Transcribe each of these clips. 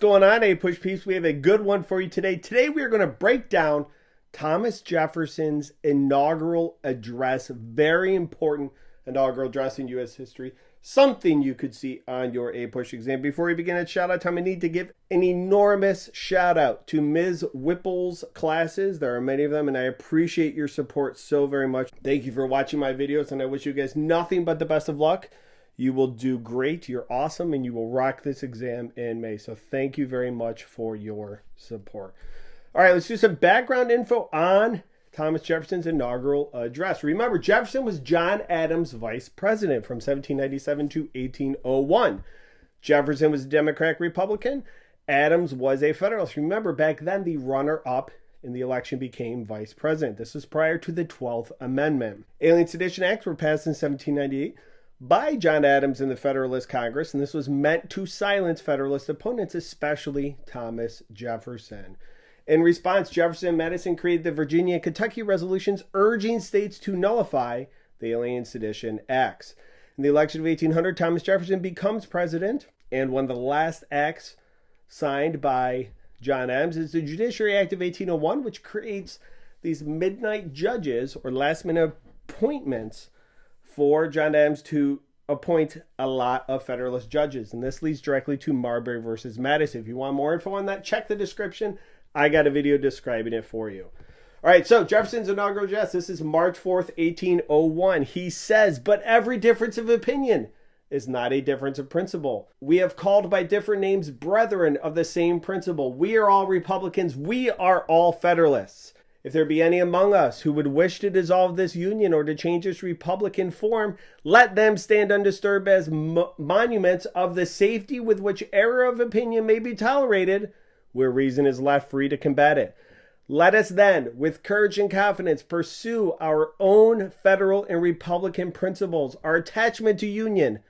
Going on, APUSH peeps? We have a good one for you today. Today we are going to break down Thomas Jefferson's inaugural address. Very important inaugural address in U.S. history. Something you could see on your APUSH exam. Before we begin, at shout out time, I need to give an enormous shout out to Ms. Whipple's classes. There are many of them, and I appreciate your support so very much. Thank you for watching my videos, and I wish you guys nothing but the best of luck. You will do great. You're awesome, and you will rock this exam in May. So thank you very much for your support. All right, let's do some background info on Thomas Jefferson's inaugural address. Remember, Jefferson was John Adams' vice president from 1797 to 1801. Jefferson was a Democratic Republican. Adams was a Federalist. Remember, back then, the runner-up in the election became vice president. This was prior to the 12th Amendment. Alien Sedition Acts were passed in 1798 by John Adams and the Federalist Congress, and this was meant to silence Federalist opponents, especially Thomas Jefferson. In response, Jefferson and Madison created the Virginia and Kentucky resolutions urging states to nullify the Alien Sedition Acts. In the election of 1800, Thomas Jefferson becomes president, and one of the last acts signed by John Adams is the Judiciary Act of 1801, which creates these midnight judges or last-minute appointments for John Adams to appoint a lot of Federalist judges. And this leads directly to Marbury versus Madison. If you want more info on that, check the description. I got a video describing it for you. All right, so Jefferson's inaugural address. This is March 4th, 1801. He says, "But every difference of opinion is not a difference of principle. We have called by different names brethren of the same principle. We are all Republicans. We are all Federalists. If there be any among us who would wish to dissolve this union or to change its republican form, let them stand undisturbed as monuments of the safety with which error of opinion may be tolerated, where reason is left free to combat it. Let us then, with courage and confidence, pursue our own federal and republican principles, our attachment to union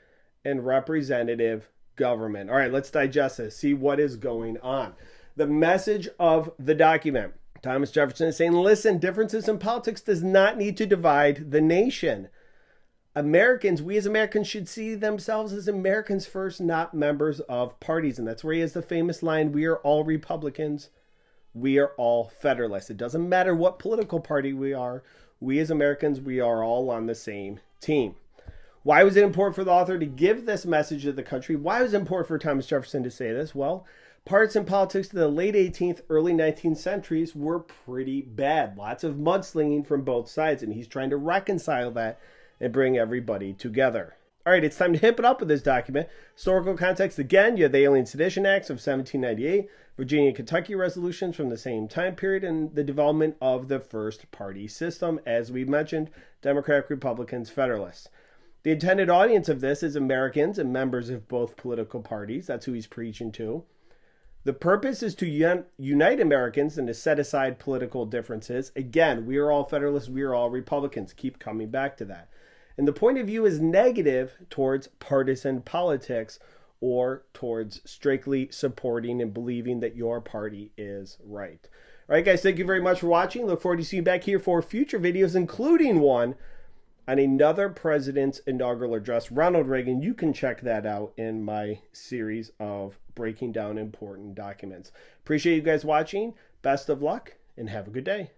and representative government." All right, let's digest this, see what is going on. The message of the document. Thomas Jefferson is saying, listen, differences in politics does not need to divide the nation. We as Americans should see themselves as Americans first, not members of parties. And that's where he has the famous line, "We are all Republicans. We are all Federalists." It doesn't matter what political party we are. We as Americans, we are all on the same team. Why was it important for the author to give this message to the country? Why was it important for Thomas Jefferson to say this? Well, partisan politics in the late 18th, early 19th centuries were pretty bad. Lots of mudslinging from both sides, and he's trying to reconcile that and bring everybody together. All right, it's time to hip it up with this document. Historical context, again, you have the Alien Sedition Acts of 1798, Virginia and Kentucky resolutions from the same time period, and the development of the first party system, as we mentioned, Democratic, Republicans, Federalists. The intended audience of this is Americans and members of both political parties. That's who he's preaching to. The purpose is to unite Americans and to set aside political differences. Again, we are all Federalists, we are all Republicans. Keep coming back to that. And the point of view is negative towards partisan politics or towards strictly supporting and believing that your party is right. All right, guys, thank you very much for watching. Look forward to seeing you back here for future videos, including one on another president's inaugural address, Ronald Reagan. You can check that out in my series of breaking down important documents. Appreciate you guys watching. Best of luck and have a good day.